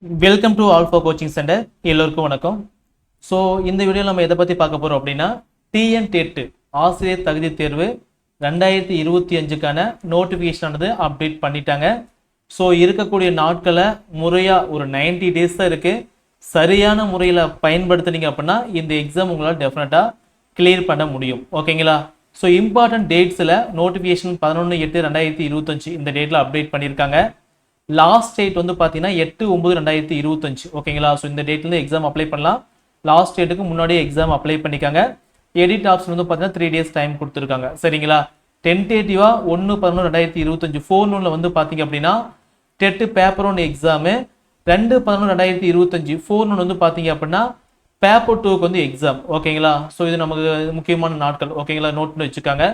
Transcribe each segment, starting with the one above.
Welcome to alpha coaching centre. எல்லோருக்கும் வணக்கம். So இந்த வீடியோவில் நம்ம எதை பற்றி பார்க்க போகிறோம் அப்படின்னா டிஎன் டெட் ஆசிரியர் தகுதி தேர்வு 2025க்கான நோட்டிஃபிகேஷன் ஆனது அப்டேட் பண்ணிட்டாங்க. ஸோ இருக்கக்கூடிய நாட்களை முறையாக ஒரு 90 டேஸ் தான் இருக்குது. சரியான முறையில் பயன்படுத்துனீங்க அப்படின்னா இந்த எக்ஸாம் உங்களால் டெஃபினட்டாக கிளியர் பண்ண முடியும். ஓகேங்களா? ஸோ இம்பார்ட்டன்ட் டேட்ஸில் நோட்டிஃபிகேஷன் 11/8/2025 இந்த டேட்டில் அப்டேட் பண்ணியிருக்காங்க. லாஸ்ட் டேட் வந்து பார்த்தீங்கன்னா 8/9/2025. ஓகேங்களா? ஸோ இந்த டேட்லேருந்து எக்ஸாம் அப்ளை பண்ணலாம். லாஸ்ட் டேட்டுக்கு முன்னாடியே எக்ஸாம் அப்ளை பண்ணிக்காங்க. எடிட் ஆப்ஷன் வந்து பார்த்தீங்கன்னா 3 days டைம் கொடுத்துருக்காங்க. சரிங்களா? டென்டேட்டிவாக 1/11/2025 4 வந்து பார்த்தீங்க அப்படின்னா டெட் பேப்பர் 1 எக்ஸாமு 2/11/2025 4 வந்து பார்த்தீங்க அப்படின்னா பேப்பர் 2க்கு வந்து எக்ஸாம். ஓகேங்களா? ஸோ இது நமக்கு முக்கியமான நாட்கள். ஓகேங்களா? நோட் பண்ணி வச்சுக்காங்க.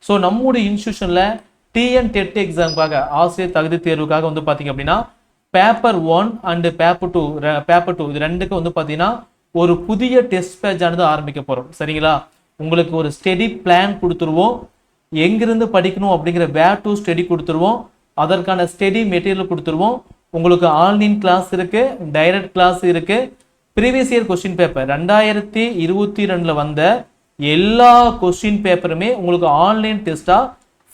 ஸோ நம்முடைய இன்ஸ்டியூஷனில் டிஎன் டெட் எக்ஸாமுக்காக ஆசிரியர் தகுதி தேர்வுக்காக வந்து பார்த்தீங்க அப்படின்னா பேப்பர் 1 அண்ட் பேப்பர் 2 இது ரெண்டுக்கும் வந்து பார்த்தீங்கன்னா ஒரு புதிய டெஸ்ட் பேட்ச் ஆனது ஆரம்பிக்க போகிறோம். சரிங்களா? உங்களுக்கு ஒரு ஸ்டடி பிளான் கொடுத்துருவோம். எங்கிருந்து படிக்கணும் அப்படிங்கிற வேர் டு ஸ்டடி கொடுத்துருவோம். அதற்கான ஸ்டடி மெட்டீரியல் கொடுத்துருவோம். உங்களுக்கு ஆன்லைன் கிளாஸ் இருக்குது, டைரக்ட் கிளாஸ் இருக்குது. ப்ரீவியஸ் இயர் கொஸ்டின் பேப்பர் 2022 வந்த எல்லா கொஸ்டின் பேப்பருமே உங்களுக்கு ஆன்லைன் டெஸ்ட்டாக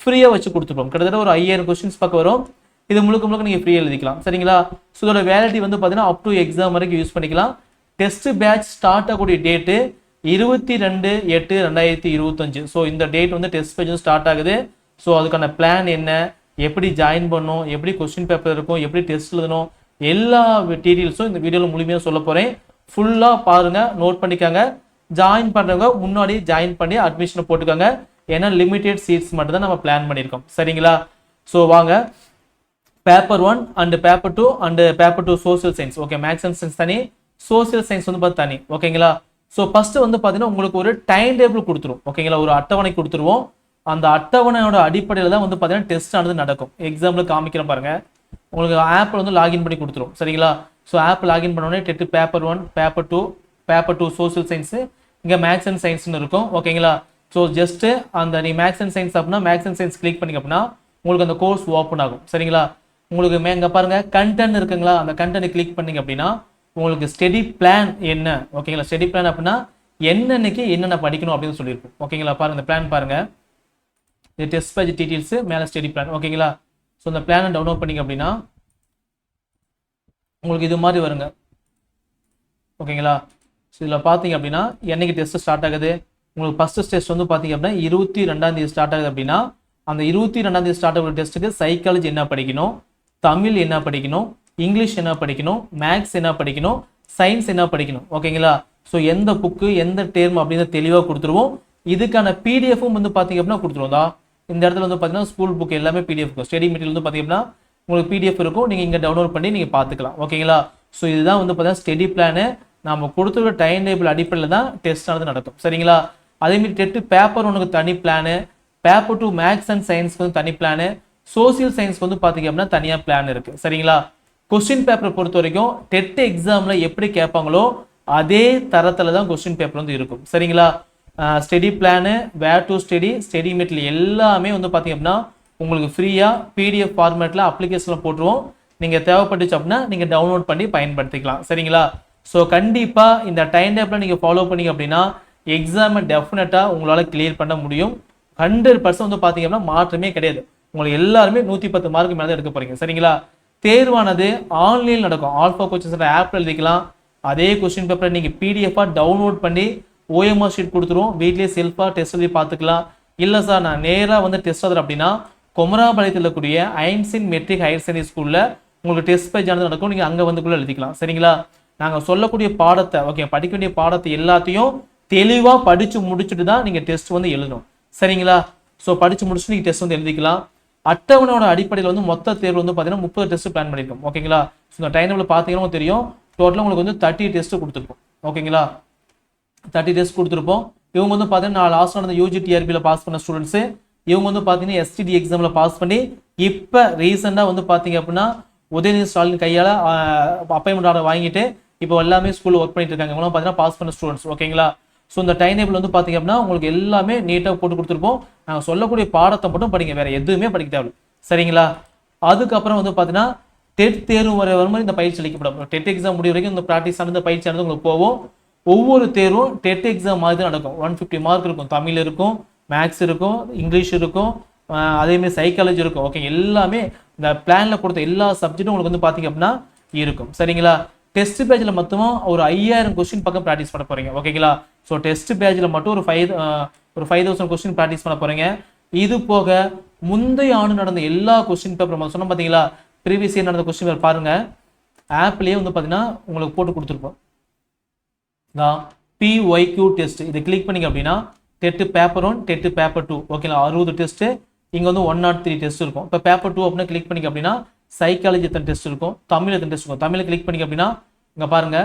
ஃப்ரீயாக வச்சு கொடுத்துருப்போம். கிட்டத்தட்ட ஒரு 5000 கொஸ்டின்ஸ் பக்கம் வரும். இது முழுக்க முழுக்க நீங்கள் ஃப்ரீயாக எழுதிக்கலாம். சரிங்களா? ஸோ இதோட வேலிட்டி வந்து பார்த்தீங்கன்னா அப் டு எக்ஸாம் வரைக்கும் யூஸ் பண்ணிக்கலாம். டெஸ்ட் பேட்ச் ஸ்டார்ட் ஆகக்கூடிய டேட்டு 22/8/2025. ஸோ இந்த டேட் வந்து டெஸ்ட் பேட்ச் ஸ்டார்ட் ஆகுது. ஸோ அதுக்கான பிளான் என்ன, எப்படி ஜாயின் பண்ணணும், எப்படி கொஸ்டின் பேப்பர் இருக்கும், எப்படி டெஸ்ட் எழுதணும், எல்லா டீட்டெயில்ஸும் இந்த வீடியோவில் முழுமையாக சொல்ல போகிறேன். ஃபுல்லாக பாருங்கள், நோட் பண்ணிக்காங்க. ஜாயின் பண்ணுறவங்க முன்னாடி ஜாயின் பண்ணி அட்மிஷனை போட்டுக்காங்க. ஏன்னா லிமிடெட் சீட்ஸ் மட்டும் தான் நம்ம பிளான் பண்ணியிருக்கோம். சரிங்களா? ஸோ வாங்க paper 1 and paper 2 and paper 2 social science. Okay, maths and science தனி, சோசியல் சயின்ஸ் வந்து பார்த்து தனி. ஓகேங்களா? ஸோ ஃபர்ஸ்ட் வந்து பார்த்தீங்கன்னா உங்களுக்கு ஒரு டைம் டேபிள் கொடுத்துரும். ஓகேங்களா? ஒரு அட்டவணை கொடுத்துருவோம். அந்த அட்டவணையோட அடிப்படையில் தான் வந்து பார்த்தீங்கன்னா டெஸ்ட் ஆனது நடக்கும். எக்ஸாம்பிள் காமிக்கிறேன் பாருங்க. உங்களுக்கு ஆப்பில் வந்து லாகின் பண்ணி கொடுத்துரும். சரிங்களா? ஸோ ஆப் லாகின் பண்ணோடனே dead paper 1 paper 2 social science, இங்கே மேக்ஸ் அண்ட் சயின்ஸ்னு இருக்கும். ஓகேங்களா? ஸோ ஜஸ்ட்டு அந்த நீ மேக்ஸ் அண்ட் சயின்ஸ் அப்படின்னா மேக்ஸ் அண்ட் சயின்ஸ் கிளிக் பண்ணிங்க அப்படின்னா உங்களுக்கு அந்த கோர்ஸ் ஓப்பன் ஆகும். சரிங்களா? உங்களுக்கு இங்கே பாருங்க கண்டென்ட் இருக்குங்களா, அந்த கண்டென்ட் கிளிக் பண்ணிங்க அப்படின்னா உங்களுக்கு ஸ்டடி பிளான் என்ன. ஓகேங்களா? ஸ்டடி பிளான் அப்படின்னா என்னன்னைக்கு என்னென்ன படிக்கணும் அப்படின்னு சொல்லியிருக்கும். ஓகேங்களா? பாருங்க இந்த பிளான் பாருங்க. இது டெஸ்ட் பேட்ச் டீட்டெயில்ஸ், மேலே ஸ்டடி பிளான். ஓகேங்களா? ஸோ இந்த பிளானை டவுன்லோட் பண்ணிங்க அப்படின்னா உங்களுக்கு இது மாதிரி வருங்க. ஓகேங்களா? ஸோ இதில் பார்த்தீங்க அப்படின்னா என்னைக்கு டெஸ்ட் ஸ்டார்ட் ஆகுது, உங்களுக்கு ஃபர்ஸ்ட் டெஸ்ட் வந்து பார்த்தீங்க அப்படின்னா 22ஆம் தேதி ஸ்டார்ட் ஆகுது. அப்படின்னா அந்த 22ஆம் தேதி ஸ்டார்ட் ஆகிற டெஸ்ட்டுக்கு சைக்காலஜி என்ன படிக்கணும், தமிழ் என்ன படிக்கணும், இங்கிலீஷ் என்ன படிக்கணும், மேக்ஸ் என்ன படிக்கணும், சயின்ஸ் என்ன படிக்கணும். ஓகேங்களா? ஸோ எந்த புக்கு எந்த டேர்ம் அப்படின்னு தெளிவாக கொடுத்துருவோம். இதுக்கான பிடிஎஃப்பும் வந்து பார்த்தீங்க அப்படின்னா கொடுத்துருவோம். தான் இந்த இடத்துல வந்து பார்த்தீங்கன்னா ஸ்கூல் புக் எல்லாமே பிடிஎஃப் இருக்கும். ஸ்டடி மெட்டீரியல் வந்து பார்த்தீங்க அப்படின்னா உங்களுக்கு பிடிஎஃப் இருக்கும். நீங்கள் இங்கே டவுன்லோட் பண்ணி நீங்கள் பார்த்துக்கலாம். ஓகேங்களா? ஸோ இதுதான் வந்து பார்த்தீங்கன்னா ஸ்டடி பிளானு. நம்ம கொடுத்துருக்க டைம் டேபிள் அடிப்படையில் தான் டெஸ்ட் ஆனது நடக்கும். சரிங்களா? அதேமாதிரி டெட்டு பேப்பர் 1க்கு தனி பிளானு, பேப்பர் 2 மேக்ஸ் அண்ட் சயின்ஸ்க்கு வந்து தனி பிளானு, சோசியல் சயின்ஸ்க்கு வந்து பார்த்தீங்க அப்படின்னா தனியாக பிளான் இருக்குது. சரிங்களா? கொஸ்டின் பேப்பரை பொறுத்த வரைக்கும் டெட் எக்ஸாமில் எப்படி கேட்பாங்களோ அதே தரத்தில் தான் கொஸ்டின் பேப்பர் வந்து இருக்கும். சரிங்களா? Study plan, where to study, study material எல்லாமே வந்து பார்த்தீங்க அப்படின்னா உங்களுக்கு ஃப்ரீயாக பிடிஎஃப் ஃபார்மேட்டில் அப்ளிகேஷனில் போட்டுருவோம். நீங்கள் தேவைப்பட்டுச்சு அப்படின்னா நீங்கள் டவுன்லோட் பண்ணி பயன்படுத்திக்கலாம். சரிங்களா? ஸோ கண்டிப்பாக இந்த டைம் டேபிள் நீங்கள் ஃபாலோ பண்ணிங்க அப்படின்னா எக்ஸாமை டெஃபினட்டாக உங்களால் கிளியர் பண்ண முடியும். 100% வந்து பார்த்தீங்க அப்படின்னா மாற்றமே கிடையாது. உங்களுக்கு எல்லாருமே 110 மார்க்கு மேலே தான் எடுக்க போகிறீங்க. சரிங்களா? தேர்வானது ஆன்லைனில் நடக்கும். ஆல்ஃபா கோச்சிங் சென்டர் ஆப்பில் எழுதிக்கலாம். அதே கொஸ்டின் பேப்பரை நீங்கள் பிடிஎஃபாக டவுன்லோட் பண்ணி ஓஎம்ஆர் ஷீட் கொடுத்துருவோம். வீட்லேயே செல்ஃபாக டெஸ்ட் எழுதி பார்த்துக்கலாம். இல்லை சார் நான் நேராக வந்து டெஸ்ட் எழுதுறேன் அப்படின்னா குமராபாளையத்தில் இருக்கக்கூடிய ஐன்சின் மெட்ரிக் ஹையர் செகண்டரி ஸ்கூலில் உங்களுக்கு டெஸ்ட் பேஜ் ஆனது நடக்கும். நீங்கள் அங்கே வந்துக்குள்ளே எழுதிக்கலாம். சரிங்களா? நாங்கள் சொல்லக்கூடிய பாடத்தை, ஓகே, படிக்க வேண்டிய பாடத்தை எல்லாத்தையும் தெளிவாக படித்து முடிச்சுட்டு தான் நீங்கள் டெஸ்ட் வந்து எழுதணும். சரிங்களா? ஸோ படித்து முடிச்சுட்டு நீங்கள் டெஸ்ட் வந்து எழுதிக்கலாம். அட்டவணையோட அடிப்படையில் வந்து மொத்த தேர்வு வந்து பார்த்தீங்கன்னா 30 டெஸ்ட் பிளான் பண்ணியிருக்கோம். ஓகேங்களா? ஸோ இந்த டைம் டேபிள் பார்த்தீங்கன்னா தெரியும். டோட்டலாக உங்களுக்கு வந்து 30 டெஸ்ட் கொடுத்துருப்போம். ஓகேங்களா? 30 டெஸ்ட் கொடுத்துருப்போம். இவங்க வந்து பார்த்தீங்கன்னா 4 லாஸ்ட் நடந்த யூஜி டிஆர்பியில் பாஸ் பண்ண ஸ்டூடெண்ட்ஸு. இவங்க வந்து பார்த்தீங்கன்னா எஸ்டிடி எக்ஸாமில் பாஸ் பண்ணி இப்போ ரீசெண்டாக வந்து பார்த்தீங்க அப்படின்னா உதயநிதி ஸ்டாலின் கையால் அப்பாயின்மெண்ட் ஆர்டர் வாங்கிட்டு இப்போ எல்லாமே ஸ்கூலில் ஒர்க் பண்ணிட்டு இருக்காங்க. இவங்களாம் பார்த்தீங்கன்னா பாஸ் பண்ண ஸ்டூடெண்ட்ஸ். ஓகேங்களா? ஸோ இந்த டைம் டேபிள் வந்து பார்த்தீங்க அப்படின்னா உங்களுக்கு எல்லாமே நீட்டாக போட்டு கொடுத்துருப்போம். நாங்கள் சொல்லக்கூடிய பாடத்தை மட்டும் படிங்க, வேறு எதுவுமே படிக்க தேவை. சரிங்களா? அதுக்கப்புறம் வந்து பார்த்தீங்கன்னா டெட் தேர்வு வரை மாதிரி இந்த பயிற்சி அளிக்கப்படும். டெட் எக்ஸாம் முடிவு வரைக்கும் இந்த ப்ராக்டிஸ் ஆனது பயிற்சி ஆனது உங்களுக்கு போகும். ஒவ்வொரு தேர்வும் டெட் எக்ஸாம் மாதிரி தான் நடக்கும். 150 மார்க் இருக்கும். தமிழ் இருக்கும், மேக்ஸ் இருக்கும், இங்கிலீஷ் இருக்கும், அதேமாதிரி சைக்காலஜி இருக்கும். ஓகே, எல்லாமே இந்த பிளான்ல கொடுத்த எல்லா சப்ஜெக்டும் உங்களுக்கு வந்து பார்த்தீங்க அப்படின்னா இருக்கும். சரிங்களா? டெஸ்ட் பேஜில் மொத்தமாக ஒரு 5000 கொஸ்டின் பக்கம் ப்ராக்டிஸ் பண்ண போறீங்க. ஓகேங்களா? ஸோ டெஸ்ட் பேஜில் மட்டும் ஒரு 5000 கொஸ்டின் ப்ராக்டிஸ் பண்ண போறீங்க. இது போக முந்தைய ஆண்டு நடந்த எல்லா கொஸ்டின் பேப்பர் சொன்ன பார்த்தீங்களா, ப்ரீவியஸ் இயர் நடந்த கொஸ்டின் பேப்பர் பாருங்க, ஆப்லேயே வந்து பார்த்தீங்கன்னா உங்களுக்கு போட்டு கொடுத்துருப்போம். PYQ டெஸ்ட் இதை கிளிக் பண்ணிங்க அப்படின்னா டெட் பேப்பர் 1, டெட் பேப்பர் 2, ஓகேங்களா? 60 டெஸ்ட். இங்கே வந்து 103 டெஸ்ட் இருக்கும். இப்போ பேப்பர் 2 அப்படின்னா கிளிக் பண்ணிங்க அப்படின்னா சைக்காலஜி எத்தனை டெஸ்ட் இருக்கும், தமிழ் எத்தனை டெஸ்ட் இருக்கும். தமிழை கிளிக் பண்ணிங்க அப்படின்னா இங்கே பாருங்க,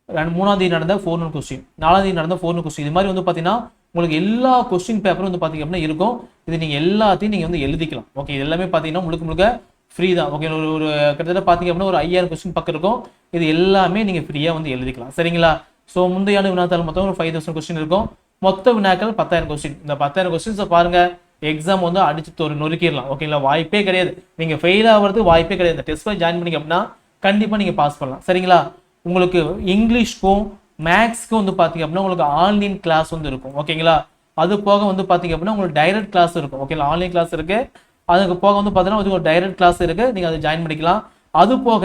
3ஆம் தேதி நடந்த 400 கொஸ்டின், 4ஆம் தேதி நடந்த 400 கொஸ்டின். இது மாதிரி வந்து பார்த்தீங்கன்னா உங்களுக்கு எல்லா கொஸ்டின் பேப்பரும் வந்து பார்த்தீங்க அப்படின்னா இருக்கும். இது நீங்கள் எல்லாத்தையும் நீங்கள் வந்து எழுதிக்கலாம். ஓகே, இது எல்லாமே பார்த்தீங்கன்னா முழுக்க ஃப்ரீ தான். ஓகே, ஒரு கிட்டத்தட்ட பார்த்தீங்க அப்படின்னா ஒரு 5000 கொஸ்டின் பக்கம் இருக்கும். இது எல்லாமே நீங்கள் ஃப்ரீயாக வந்து எழுதிக்கலாம். சரிங்களா? ஸோ முந்தைய ஆண்டு வினாத்தாள் மொத்தம் ஒரு 5000 கொஸ்டின் இருக்கும். மொத்த வினாக்கள் 10000 கொஸ்டின். இந்த 10000 கொஸ்டின்ஸை பாருங்க, எக்ஸாம் வந்து அடிச்சு நொறுக்கிடலாம். ஓகேங்களா? வாய்ப்பே கிடையாது. நீங்கள் ஃபெயில் ஆகிறது வாய்ப்பே கிடையாது. இந்த டெஸ்ட் ஜாயின் பண்ணிங்க அப்படின்னா கண்டிப்பாக நீங்கள் பாஸ் பண்ணலாம். சரிங்களா? உங்களுக்கு இங்கிலீஷ்க்கும் மேக்ஸ்க்கும் வந்து பார்த்தீங்க அப்படின்னா உங்களுக்கு ஆன்லைன் கிளாஸ் வந்து இருக்கும். ஓகேங்களா? அது போக வந்து பார்த்தீங்க அப்படின்னா உங்களுக்கு டைரக்ட் கிளாஸ் இருக்கும். ஓகேங்களா? ஆன்லைன் கிளாஸ் இருக்கு. அதுக்கு போக வந்து பார்த்தீங்கன்னா ஒரு டைரக்ட் கிளாஸ் இருக்கு. நீங்கள் அதை ஜாயின் பண்ணிக்கலாம். அது போக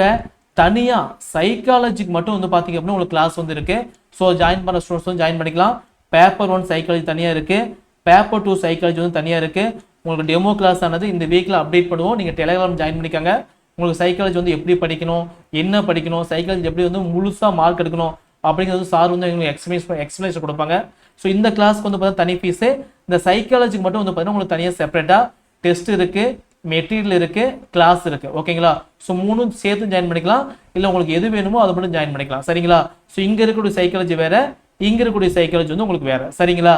தனியாக சைக்காலஜிக்கு மட்டும் வந்து பார்த்தீங்க அப்படின்னா உங்களுக்கு கிளாஸ் வந்து இருக்கு. ஸோ ஜாயின் பண்ண ஸ்டூடெண்ட்ஸ் வந்து ஜாயின் பண்ணிக்கலாம். பேப்பர் 1 சைக்காலஜி தனியாக இருக்கு, பேப்பர் 2 சைக்காலஜி வந்து தனியாக இருக்கு. உங்களுக்கு டெமோ கிளாஸ் ஆனது இந்த வீக்கில் அப்டேட் பண்ணுவோம். நீங்கள் டெலிகிராம் ஜாயின் பண்ணிக்கோங்க. உங்களுக்கு சைக்காலஜி வந்து எப்படி படிக்கணும், என்ன படிக்கணும், சைக்காலஜி எப்படி வந்து முழுசாக மார்க் எடுக்கணும் அப்படிங்கிறது சார் வந்து எங்களுக்கு எக்ஸ்பிளேஷன் கொடுப்பாங்க. ஸோ இந்த கிளாஸ்க்கு வந்து பார்த்தீங்கன்னா தனி ஃபீஸு. இந்த சைக்காலஜிக்கு மட்டும் வந்து பார்த்தீங்கன்னா உங்களுக்கு தனியாக செப்பரேட்டாக டெஸ்ட் இருக்கு, மெட்டீரியல் இருக்கு, கிளாஸ் இருக்கு. ஓகேங்களா? ஸோ 3 சேர்த்து ஜாயின் பண்ணிக்கலாம். இல்லை உங்களுக்கு எது வேணுமோ அதை மட்டும் ஜாயின் பண்ணிக்கலாம். சரிங்களா? ஸோ இங்கே இருக்கக்கூடிய சைக்காலஜி வேற, இங்கே இருக்கக்கூடிய சைக்காலஜி வந்து உங்களுக்கு வேற. சரிங்களா?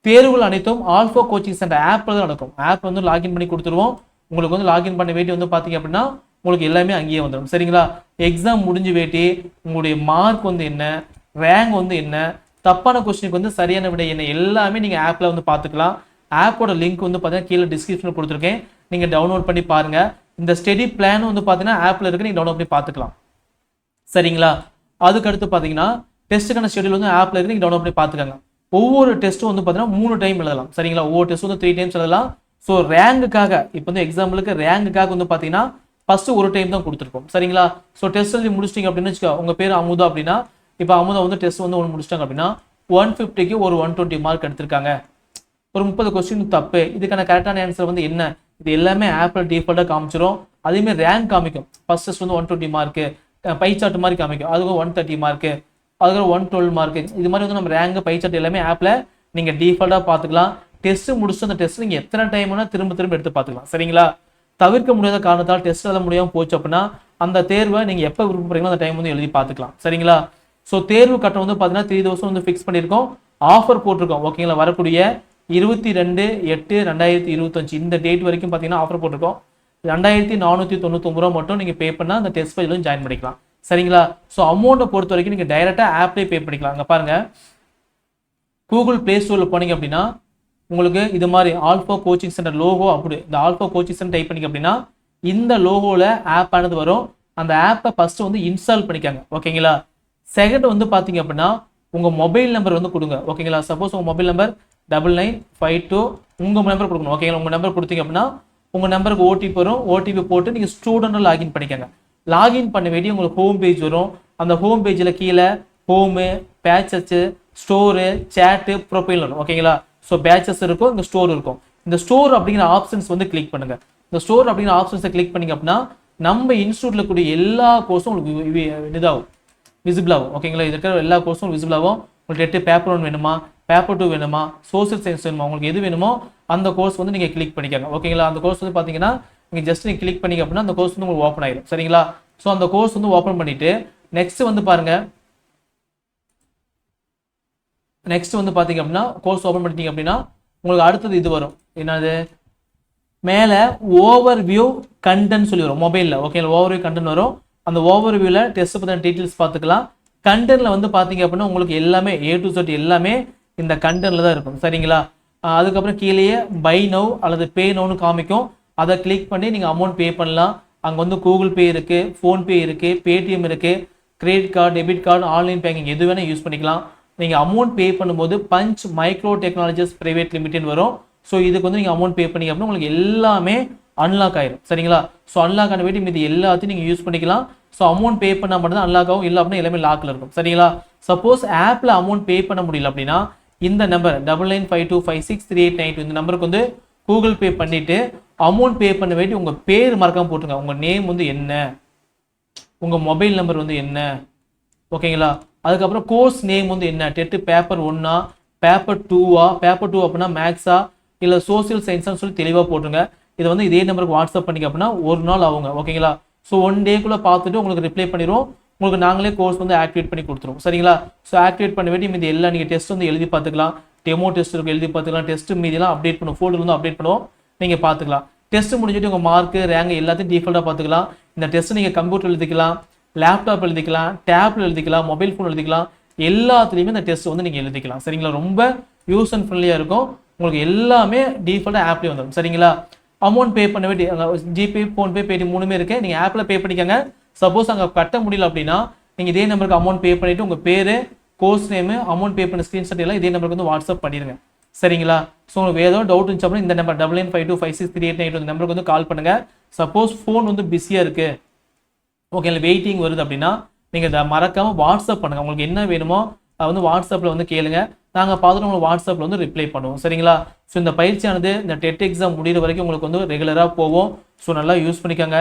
தேர்வுகள் அனைத்தும் ஆல்ஃபா கோச்சிங் சென்டர் ஆப்பில் தான் நடக்கும். ஆப் வந்து லாகின் பண்ணி கொடுத்துருவோம். உங்களுக்கு வந்து லாகின் பண்ண வேண்டி வந்து பார்த்தீங்க அப்படின்னா உங்களுக்கு எல்லாமே அங்கேயே வந்துடும். சரிங்களா? எக்ஸாம் முடிஞ்சு வேட்டி உங்களுடைய மார்க் வந்து என்ன, ரேங்க் வந்து என்ன, தப்பான கொஸ்டினுக்கு வந்து சரியான விடை என்ன, எல்லாமே நீங்கள் ஆப்பில் வந்து பார்த்துக்கலாம். ஆப்போட லிங்க் வந்து பார்த்தீங்கன்னா கீழே டிஸ்கிரிப்ஷனில் கொடுத்துருக்கேன். நீங்கள் டவுன்லோட் பண்ணி பாருங்க. இந்த ஸ்டடி பிளான் வந்து பார்த்தீங்கன்னா ஆப்பில் இருக்கு, நீங்கள் டவுன்லோட் பண்ணி பார்த்துக்கலாம். சரிங்களா? அதுக்கு அடுத்து பார்த்தீங்கன்னா டெஸ்ட்டுக்கான ஷெடியூல் வந்து ஆப்பில் இருக்கு, நீங்கள் டவுன்லோட் பண்ணி பார்த்துக்கோங்க. ஒவ்வொரு டெஸ்ட்டும் வந்து பார்த்தீங்கன்னா 3 டைம் எழுதலாம். சரிங்களா? ஒவ்வொரு டெஸ்ட் வந்து 3 டைம்ஸ் எழுதலாம். ஸோ ரேங்குக்காக இப்போ வந்து எக்ஸாம்பிளுக்கு ரேங்குக்காக வந்து பார்த்தீங்கன்னா ஃபர்ஸ்ட் ஒரு டைம் தான் கொடுத்துருப்போம். சரிங்களா? ஸோ டெஸ்ட் எழுதி முடிச்சிட்டிங்க அப்படின்னு வச்சுக்கோ, உங்கள் பேர் அமுதா அப்படின்னா, இப்போ அமுதா வந்து டெஸ்ட் வந்து 1 முடிச்சிட்டாங்க அப்படின்னா 150க்கு ஒரு 120 மார்க் எடுத்திருக்காங்க. ஒரு 30 கொஸ்டின் தப்பு, இதுக்கான கரெக்டான ஆன்சர் வந்து என்ன, இது எல்லாமே ஆப்பில் டிஃபால்ட்டாக காமிச்சிடும். அதேமாதிரி ரேங்க் காமிக்கும். ஃபர்ஸ்ட் டெஸ்ட் வந்து 120 மார்க்கு, பை சார்ட் மாதிரி காமிக்கும். அதுக்கு 130 மார்க்கு, அதுக்கு 112 மார்க்கு. இது மாதிரி வந்து நம்ம ரேங்க் பை சார்ட் எல்லாமே ஆப்பில் நீங்கள் டிஃபால்ட்டாக பார்த்துக்கலாம். டெஸ்ட் முடிச்சு அந்த டெஸ்ட் நீங்கள் எத்தனை டைம்னா திரும்ப எடுத்து பார்த்துக்கலாம். சரிங்களா? தவிர்க்க முடியாத காரணத்தால் டெஸ்ட் எழுத முடியாமல் போச்சு அப்படின்னா அந்த தேர்வை நீங்கள் எப்போ விருப்பப்படுறீங்களோ அந்த டைம் வந்து எழுதி பார்த்துக்கலாம். சரிங்களா? ஸோ தேர்வு கட்டணம் வந்து பார்த்தீங்கன்னா 3000 வந்து ஃபிக்ஸ் பண்ணியிருக்கோம். ஆஃபர் போட்டிருக்கோம். ஓகேங்களா? வரக்கூடிய 22/8/2025 இந்த டேட் வரைக்கும் பார்த்தீங்கன்னா ஆஃபர் போட்டிருக்கோம். 2499 ரூபா மட்டும் நீங்கள் பே பண்ணால் அந்த டெஸ்ட் ஃபைலும் ஜாயின் பண்ணிக்கலாம். சரிங்களா? ஸோ அமௌண்ட்டை பொறுத்த வரைக்கும் நீங்கள் டைரெக்டாக ஆப்லேயே பே பண்ணிக்கலாம். அங்கே பாருங்க, கூகுள் பிளே ஸ்டோரில் போனீங்க அப்படின்னா உங்களுக்கு இது மாதிரி ஆல்ஃபா கோச்சிங் சென்டர் லோகோ, அப்படி இந்த ஆல்ஃபா கோச்சிங் சென்டர் டைப் பண்ணிங்க அப்படின்னா இந்த லோகோவில் ஆப் ஆனது வரும். அந்த ஆப்பை ஃபர்ஸ்ட் வந்து இன்ஸ்டால் பண்ணிக்காங்க. ஓகேங்களா? செகண்ட் வந்து பார்த்தீங்க அப்படின்னா உங்கள் மொபைல் நம்பர் வந்து கொடுங்க. ஓகேங்களா? சப்போஸ் உங்கள் மொபைல் நம்பர் 9952 உங்கள் நம்பர் கொடுக்கணும். ஓகேங்களா? உங்கள் நம்பர் கொடுத்தீங்க அப்படின்னா உங்கள் நம்பருக்கு ஓடிபி வரும். ஓடிபி போட்டு நீங்கள் ஸ்டூடெண்ட்டில் லாகின் பண்ணிக்கோங்க. லாகின் பண்ண வேண்டிய உங்களுக்கு ஹோம் பேஜ் வரும். அந்த ஹோம் பேஜில் கீழே ஹோமு, பேச்சஸ், ஸ்டோரு, சேட்டு, ப்ரொஃபைல் வரும். ஓகேங்களா? ஸோ பேச்சஸ் இருக்கும், இங்கே ஸ்டோர் இருக்கும். இந்த ஸ்டோர் அப்படிங்கிற ஆப்ஷன்ஸ் வந்து கிளிக் பண்ணுங்க. இந்த ஸ்டோர் அப்படிங்கிற ஆப்ஷன்ஸை கிளிக் பண்ணிங்க அப்படின்னா நம்ம இன்ஸ்டியூட்டில் கூடிய எல்லா கோர்ஸும் உங்களுக்கு இதாகும், விசிபிள் ஆகும். ஓகேங்களா? இது இருக்கிற எல்லா கோர்ஸும் விசிபிள் ஆகும். உங்களுக்கு 8 பேப்பர் 1 வேணுமா, பேப்பர் 2 வேணுமா, சோசியல் சயின்ஸ் வேணுமா, உங்களுக்கு எது வேணுமோ அந்த கோர்ஸ் வந்து நீங்கள் கிளிக் பண்ணிக்கோங்க. ஓகேங்களா? அந்த கோர்ஸ் வந்து பார்த்தீங்கன்னா நீங்கள் ஜஸ்ட் நீங்கள் கிளிக் பண்ணிங்க அப்படின்னா அந்த கோர்ஸ் வந்து உங்களுக்கு ஓப்பன் ஆயிடும். சரிங்களா? ஸோ அந்த கோர்ஸ் வந்து ஓப்பன் பண்ணிட்டு நெக்ஸ்ட் வந்து பாருங்க, நெக்ஸ்ட் வந்து பார்த்தீங்க அப்படின்னா கோர்ஸ் ஓப்பன் பண்ணிட்டீங்க அப்படின்னா உங்களுக்கு அடுத்தது இது வரும். என்னது, மேலே ஓவர் வியூ கண்டென்ட் சொல்லி வரும் மொபைலில். ஓகேங்களா? ஓவர் வியூ கண்டென்ட் வரும். அந்த ஓவர் வியூவில் டெஸ்ட் பற்றின டீட்டெயில்ஸ் பார்த்துக்கலாம். கண்டென்ட்டில் வந்து பார்த்தீங்க அப்படின்னா உங்களுக்கு எல்லாமே A to Z எல்லாமே இந்த கண்டென்ட்டில் தான் இருக்கும். சரிங்களா? அதுக்கப்புறம் கீழேயே பை நவ் அல்லது பே நவுன்னு காமிக்கும். அதை கிளிக் பண்ணி நீங்கள் அமௌண்ட் பே பண்ணலாம். அங்கே வந்து கூகுள் பே இருக்குது, ஃபோன்பே இருக்குது, பேடிஎம் இருக்குது, credit card, debit card, online banking எது வேணால் யூஸ் பண்ணிக்கலாம். நீங்கள் அமௌண்ட் பே பண்ணும்போது Punch Micro Technologies Private Limited வரும். ஸோ இதுக்கு வந்து நீங்கள் அமௌண்ட் பே பண்ணிங்க அப்படின்னா உங்களுக்கு எல்லாமே அன்லாக் ஆயிரும். சரிங்களா? ஸோ அன்லாக் ஆன வேண்டி இது எல்லாத்தையும் நீங்கள் யூஸ் பண்ணிக்கலாம். ஸோ அமௌண்ட் பே பண்ணால் மட்டும் தான் அன்லாக் ஆகும், இல்லை அப்படின்னா எல்லாமே லாக்கில் இருக்கும். சரிங்களா? சப்போஸ் ஆப்பில் அமௌண்ட் பே பண்ண முடியல அப்படின்னா இந்த நம்பர் 9952563892 இந்த நம்பருக்கு வந்து கூகுள் பே பண்ணிட்டு அமௌண்ட் பே பண்ண வேண்டி உங்கள் பேர் மறக்காம போட்டுருங்க. உங்கள் நேம் வந்து என்ன, உங்கள் மொபைல் நம்பர் வந்து என்ன, ஓகேங்களா? அதுக்கப்புறம் கோர்ஸ் நேம் வந்து என்ன, டெட்டு பேப்பர் 1ஆ பேப்பர் 2ஆ, பேப்பர் 2 அப்படின்னா மேக்ஸா இல்லை சோசியல் சயின்ஸ்னு சொல்லி தெளிவாக போட்டுருங்க. இதை வந்து இதே நம்பருக்கு வாட்ஸ்அப் பண்ணிக்க அப்படின்னா ஒரு நாள் ஆகுங்க. ஓகேங்களா? ஸோ 1 டேக்குள்ளே பார்த்துட்டு உங்களுக்கு ரிப்ளை பண்ணிடுவோம். உங்களுக்கு நாங்களே கோர்ஸ் வந்து ஆக்டிவேட் பண்ணி கொடுத்துருவோம். சரிங்களா? ஸோ ஆக்டிவேட் பண்ண வேண்டி மீதி எல்லாம் நீங்கள் டெஸ்ட் வந்து எழுதி பார்த்துக்கலாம். டெமோ டெஸ்ட் இருக்கும், எழுதி பார்த்துக்கலாம். டெஸ்ட் மீதியெல்லாம் அப்டேட் பண்ணுவோம், ஃபோல்டர் வந்து அப்டேட் பண்ணுவோம், நீங்கள் பார்த்துக்கலாம். டெஸ்ட் முடிஞ்சுட்டு உங்கள் மார்க்கு ரேங்க் எல்லாத்தையும் டிஃபால்ட்டாக பார்த்துக்கலாம். இந்த டெஸ்ட் நீங்கள் கம்ப்யூட்டர் எழுதிக்கலாம், லேப்டாப் எழுதிக்கலாம், டேப்ல எழுதிக்கலாம், மொபைல் ஃபோன் எழுதிக்கலாம், எல்லாத்துலேயுமே இந்த டெஸ்ட் வந்து நீங்கள் எழுதிக்கலாம். சரிங்களா? ரொம்ப யூஸ் அண்ட் ஃப்ரெண்ட்லியாக இருக்கும். உங்களுக்கு எல்லாமே டிஃபால்ட்டாக ஆப்லேயே வந்துடும். சரிங்களா? அமௌண்ட் பே பண்ண வேண்டிய ஜிபே, ஃபோன்பே, பேடிஎம் 3மே இருக்குது. நீங்கள் ஆப்பில் பே பண்ணிக்கோங்க. சப்போஸ் அங்கே கட்ட முடியல அப்படின்னா நீங்கள் இதே நம்பருக்கு அமௌண்ட் பே பண்ணிவிட்டு உங்கள் பேர், கோர்ஸ் நேமு, அமௌண்ட் பே பண்ண ஸ்க்ரீன்ஷாட் எல்லாம் இதே நம்பருக்கு வந்து வாட்ஸ்அப் பண்ணிடுங்க. சரிங்களா? ஸோ உங்களுக்கு வேறு ஏதாவது டவுட் இருந்துச்சு அப்படின்னா இந்த நம்பர் 9952563892 இந்த நம்பருக்கு வந்து கால் பண்ணுங்கள். சப்போஸ் ஃபோன் வந்து பிஸியாக இருக்குது, ஓகே, இல்லை வெயிட்டிங் வருது அப்படின்னா நீங்கள் இதை மறக்காமல் வாட்ஸ்அப் பண்ணுங்கள். உங்களுக்கு என்ன வேணுமோ அதை வந்து வாட்ஸ்அப்பில் வந்து கேளுங்க. நாங்கள் பார்த்துட்டு உங்களுக்கு வாட்ஸ்அப்பில் வந்து ரிப்ளை பண்ணுவோம். சரிங்களா? ஸோ இந்த பயிற்சியானது இந்த டெட் எக்ஸாம் முடிகிற வரைக்கும் உங்களுக்கு வந்து ரெகுலராக போவோம். ஸோ நல்லா யூஸ் பண்ணிக்கோங்க.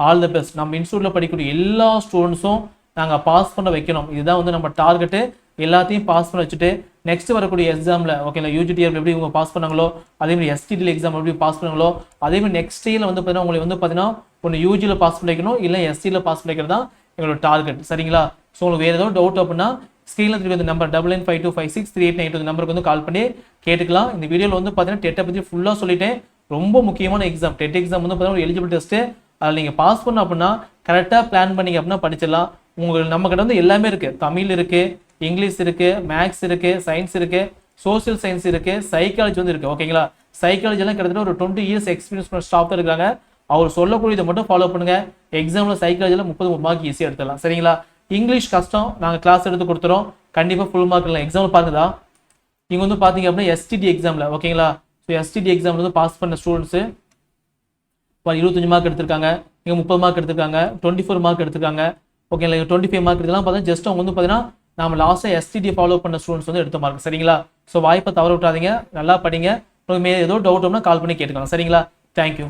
All the best. நம்ம இன்ஸ்டியூட்டில் படிக்கக்கூடிய எல்லா ஸ்டூடெண்ட்ஸும் நாங்கள் பாஸ் பண்ண வைக்கணும். இதுதான் வந்து நம்ம டார்கெட்டு. எல்லாத்தையும் பாஸ் பண்ண வச்சுட்டு நெக்ஸ்ட் வரக்கூடிய எக்ஸாமில், ஓகேங்களா, யூஜிடிஆர் எப்படி இவங்க பாஸ் பண்ணாங்களோ அதேமாதிரி எஸ்டிடியில் எக்ஸாம் எப்படி பாஸ் பண்ணாங்களோ அதேமாதிரி நெக்ஸ்ட் இயரில் வந்து பார்த்தீங்கன்னா உங்களுக்கு வந்து பார்த்தீங்கன்னா ஒன்று யூஜியில் பாஸ் பண்ண வைக்கணும், இல்லை எஸ்டியில் பாஸ் பண்ண வைக்கிறது தான் எங்களோட டார்கெட். சரிங்களா? ஸோ உங்களுக்கு வேறு ஏதாவது டவுட் அப்படின்னா ஸ்க்ரீனில் திருப்பி இந்த நம்பர் 9952563892 நம்பருக்கு வந்து கால் பண்ணி கேட்டுக்கலாம். இந்த வீடியோவில் வந்து பார்த்தீங்கன்னா டெட்டை பற்றி ஃபுல்லாக சொல்லிட்டேன். ரொம்ப முக்கியமான எக்ஸாம் டெட் எக்ஸாம் வந்து பார்த்தீங்கன்னா எலிஜிபிள் டெஸ்ட்டு. அதில் நீங்கள் பாஸ் பண்ண அப்படின்னா கரெக்டாக பிளான் பண்ணிங்க அப்படின்னா படிச்சிடலாம். உங்களுக்கு நம்மக்கிட்ட வந்து எல்லாமே இருக்குது. தமிழ் இருக்குது, இங்கிலீஷ் இருக்குது, மேக்ஸ் இருக்குது, சயின்ஸ் இருக்குது, சோசியல் சயின்ஸ் இருக்குது, சைக்காலஜி வந்து இருக்குது. ஓகேங்களா? சைக்காலஜிலாம் கிட்டத்தட்ட ஒரு 20 இயர்ஸ் எக்ஸ்பீரியன்ஸ் பண்ண ஸ்டாஃப் இருக்காங்க. அவர் சொல்லக்கூடியதை மட்டும் ஃபாலோ பண்ணுங்கள். எக்ஸாமில் சைக்காலஜியில் 30 மார்க் ஈஸியாக எடுத்துடலாம். சரிங்களா? இங்கிலீஷ் கஷ்டம், நாங்கள் கிளாஸ் எடுத்து கொடுத்துறோம். கண்டிப்பாக ஃபுல் மார்க் இல்லை. எக்ஸாமில் பாருங்கதா, இங்கே வந்து பார்த்தீங்க அப்படின்னா எஸ்டிடி எக்ஸாமில், ஓகேங்களா, ஸோ எஸ்டிடி எக்ஸாமில் வந்து பாஸ் பண்ண ஸ்டூடெண்ட்ஸு 25 மார்க் எடுத்திருக்காங்க, இங்கே 30 மார்க் எடுத்திருக்காங்க, 24 மார்க் எடுத்திருக்காங்க, ஓகேங்களா, 25 மார்க் இதெல்லாம் பார்த்தீங்கன்னா ஜஸ்ட் அவங்க வந்து பார்த்தீங்கன்னா நம்ம லாஸ்ட்டாக எஸ்டிடி ஃபாலோ பண்ண ஸ்டூடெண்ட்ஸ் வந்து எடுத்த மார்க். சரிங்களா? ஸோ வாய்ப்பை தவற விட்டாதீங்க, நல்லா படிங்க. உங்களுக்கு ஏதோ டவுட் அப்படின்னா கால் பண்ணி கேட்டுக்கலாம். சரிங்களா? தேங்க்யூ.